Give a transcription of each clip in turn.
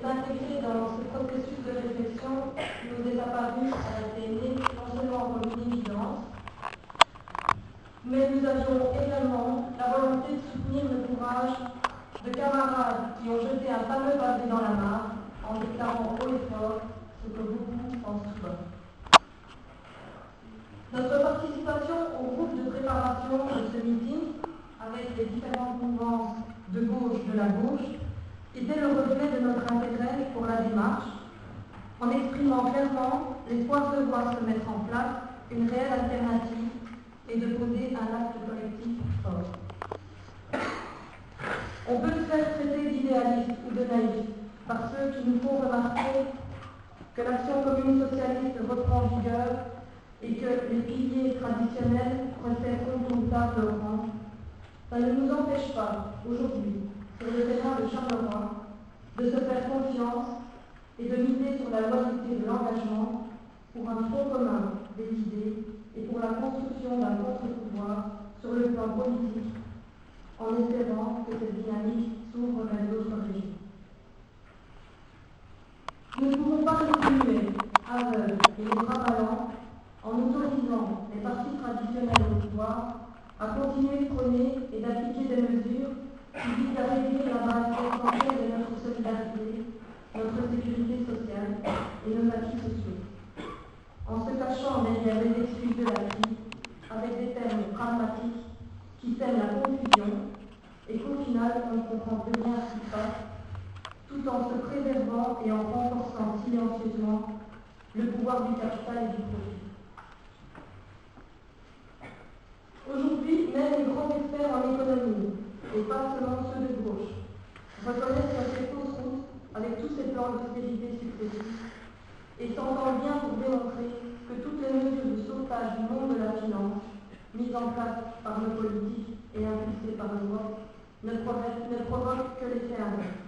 intégrer dans ce processus de réflexion qui nous est apparu à la TNE non seulement comme une évidence, mais nous avions également la volonté de soutenir le courage de camarades qui ont jeté un fameux pavé dans la mare en déclarant haut et fort ce que beaucoup pensent tout bas. Notre participation au groupe de préparation de ce meeting, avec les différentes mouvances de gauche de la gauche, était le reflet de notre intérêt pour la démarche, en exprimant clairement l'espoir de voir se mettre en place une réelle alternative et de poser un acte collectif fort. On peut se faire traiter d'idéaliste ou de naïf par ceux qui nous font remarquer que l'action commune socialiste reprend vigueur et que les piliers traditionnels restent indomptables au rang. Ça ne nous empêche pas, aujourd'hui, sur le terrain de Charleroi, de se faire confiance et de miser sur la loyauté de l'engagement pour un front commun des idées et pour la construction d'un contre-pouvoir sur le plan politique, en espérant que cette dynamique s'ouvre vers d'autres régions. Nous ne pouvons pas continuer, aveugles et les bras ballants, en autorisant les partis traditionnels au pouvoir à continuer de prôner et d'appliquer des mesures qui visent à réduire la base essentielle de notre solidarité, notre sécurité sociale et nos acquis sociaux, en se cachant derrière les excuses de la crise avec des termes pragmatiques qui sèment la confusion et qu'au final on ne comprend plus rien à ce qui se passe, tout en se préservant et en renforçant silencieusement le pouvoir du capital et du profit. Aujourd'hui, même les grands experts en économie, et pas seulement ceux de gauche, reconnaissent la fausse route avec tous ces plans d'austérité successifs et s'entendent bien pour démontrer que toutes les mesures de sauvetage du monde de la finance, mises en place par nos politiques et impulsées par l'Europe, ne provoquent que l'effet inverse.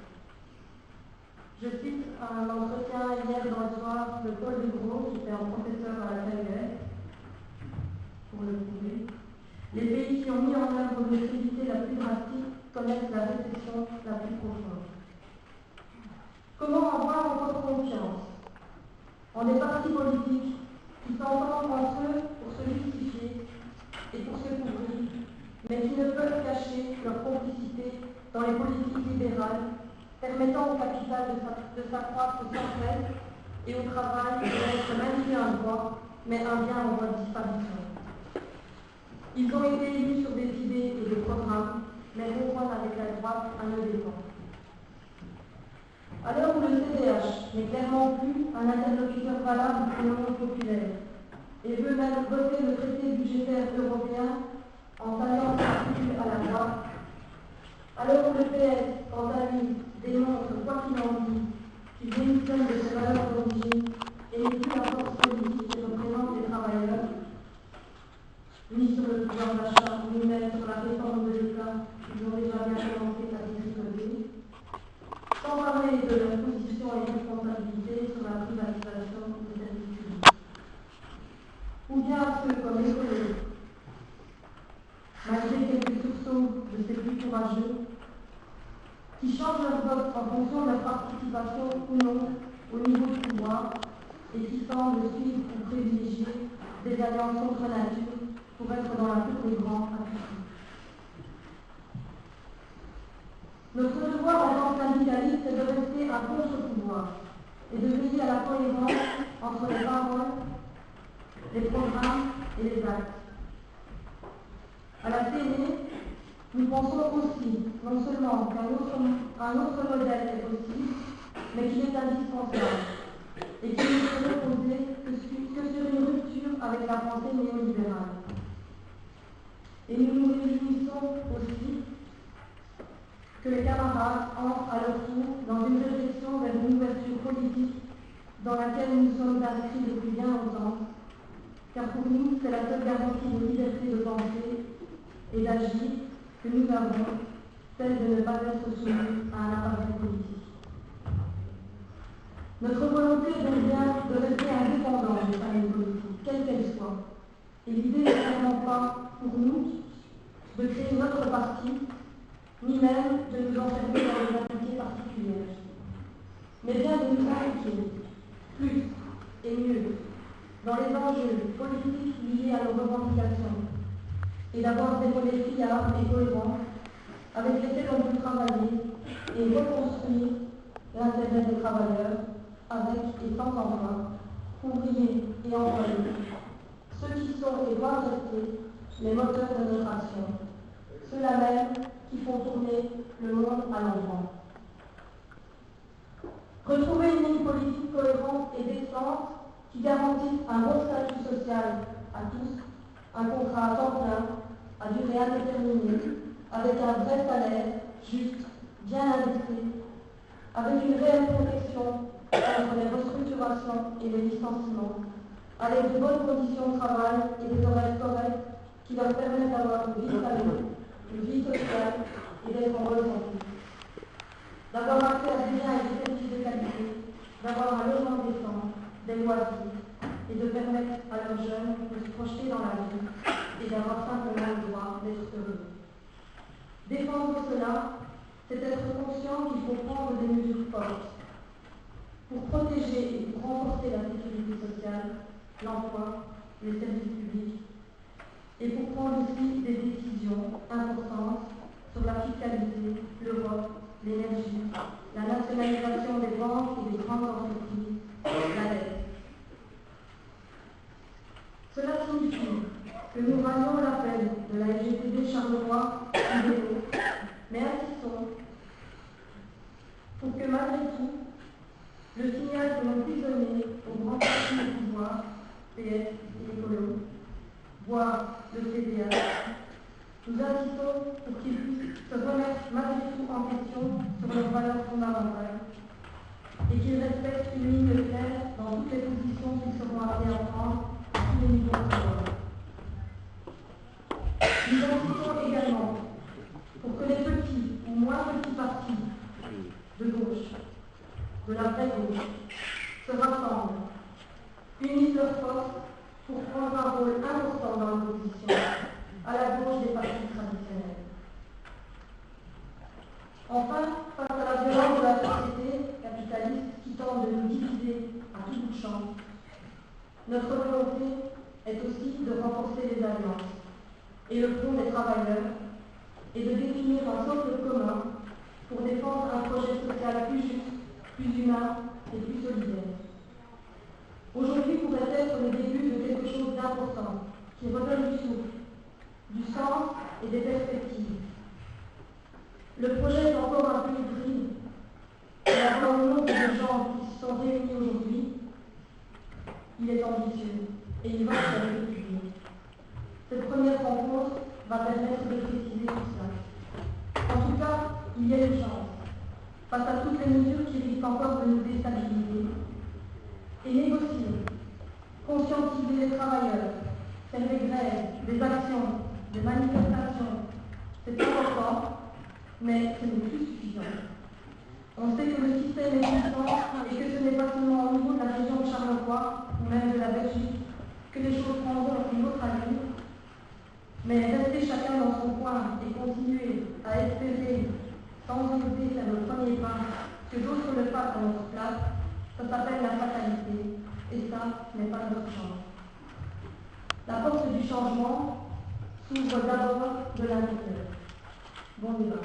Je cite un entretien hier dans le soir de Paul Legros, qui était un professeur à la KUS, pour le prouver. Les pays qui ont mis en œuvre l'austérité la plus drastique connaissent la récession la plus profonde. Comment avoir encore confiance en des partis politiques qui s'entendent entre eux pour se justifier et pour se couvrir, mais qui ne peuvent cacher leur complicité dans les politiques libérales, permettant au capital de s'accroître sans cesse et au travail d'être maintenu un droit, mais un bien en voie de disparition. Ils ont été élus sur des idées et des programmes, mais rejoignent avec la droite à nos dépens. À l'heure où le CDH n'est clairement plus un interlocuteur valable pour le monde populaire et veut même voter le traité budgétaire européen en tallant l'articule à la droite, à l'heure où le PS, quant à lui, démontre, quoi qu'il en dise, qu'il démissionne de ses valeurs d'origine et n'est plus la force politique qui représente les travailleurs, ni sur le pouvoir d'achat, ni même sur la réforme de l'État, ils ont déjà bien commencé à détricoter, sans parler de leur position et responsabilité sur la privatisation des services publics. Ou bien à ceux comme l'écologie, malgré quelques sursauts de ces plus courageux, qui changent leur vote en fonction de leur participation ou non au niveau du pouvoir et qui semblent suivre ou privilégier des alliances contre nature pour être dans la cour des grands à tout prix. Notre devoir en tant que syndicaliste, c'est de rester un contre-pouvoir et de veiller à la cohérence entre les paroles, les programmes et les actes. À la télé, nous pensons aussi, non seulement qu'un autre modèle est possible, mais qu'il est indispensable et qu'il ne peut reposer que sur une rupture avec la pensée néolibérale. Et nous nous réjouissons aussi que les camarades entrent à leur tour dans une réflexion vers une ouverture politique dans laquelle nous sommes inscrits depuis bien longtemps, car pour nous, c'est la seule garantie de liberté de penser et d'agir que nous avons, celle de ne pas être soumis à un appareil politique. Notre volonté est donc bien de rester indépendants des familles politiques, quelles qu'elles soient. Et l'idée n'est vraiment pas, pour nous, de créer notre parti, ni même de nous enfermer dans des amitiés particulières, mais impliquer plus et mieux dans les enjeux politiques liés à nos revendications et d'avoir des modèles fiables et cohérents avec lesquels on peut travailler et reconstruire l'intérêt des travailleurs avec et sans emploi, ouvriers et employés, ceux qui sont et doivent rester les moteurs de notre action, ceux-là même qui font tourner le monde à l'endroit. Retrouver une ligne politique cohérente et décente qui garantisse un bon statut social à tous, un contrat à temps plein, à durée indéterminée, avec un vrai salaire, juste, bien indexé, avec une réelle protection contre les restructurations et les licenciements, avec de bonnes conditions de travail et des horaires corrects qui leur permettent d'avoir une vie stable, une vie sociale et d'être en bonne santé. D'avoir accès à des biens et des services de qualité, d'avoir un logement décent, des loisirs, et de permettre à leurs jeunes de se projeter dans la vie et d'avoir simplement le droit d'être heureux. Défendre cela, c'est être conscient qu'il faut prendre des mesures fortes pour protéger et pour renforcer la sécurité sociale, l'emploi, les services publics, et pour prendre aussi des décisions importantes sur la fiscalité, l'Europe, l'énergie, la nationalisation des banques et des grandes entreprises, la dette. Cela signifie que nous rallions l'appel de la LGTB Charleroi et Vélo, mais insistons pour que malgré tout, le signal que l'on puisse donner aux grands partis du pouvoir, PS et écolo, voire le CDA, nous insistons pour qu'ils puissent se remettre malgré tout en question sur leurs valeurs fondamentales et qu'ils respectent une ligne claire dans toutes les positions qu'ils seront appelés à prendre à tous les niveaux de pouvoir. Nous insistons également pour que les petits ou moins petits partis de gauche, de la vraie gauche, se rassemblent, unissent leurs forces pour prendre un rôle important dans l'opposition à la gauche des partis traditionnels. Enfin, face à la violence de la société capitaliste qui tente de nous diviser à tout bout de champ, notre volonté est aussi de renforcer les alliances et le front des travailleurs et de définir un socle commun pour défendre un projet social plus juste, plus humain et plus solidaire. Aujourd'hui pourrait être le début de quelque chose d'important qui redonne du souffle, du sens et des perspectives. Le projet est encore un peu hybride, mais dans le nombre de gens qui se sont réunis aujourd'hui, il est ambitieux et il va se réaliser. Cette première rencontre va permettre de préciser tout cela. En tout cas, il y a urgence, face à toutes les mesures qui risquent encore de nous déstabiliser, et négocier, conscientiser les travailleurs, faire des grèves, des actions, des manifestations, c'est important, mais ce n'est plus suffisant. On sait que le système est puissant et que ce n'est pas seulement au niveau de la région de Charleroi ou même de la Belgique que les choses prendront une autre allure, mais rester chacun dans son coin et continuer à espérer, sans oser faire le premier pas, que d'autres le fassent à notre place, ça s'appelle la fatalité, et ça n'est pas notre chance. La porte du changement s'ouvre d'abord de l'intérieur. Bon débat.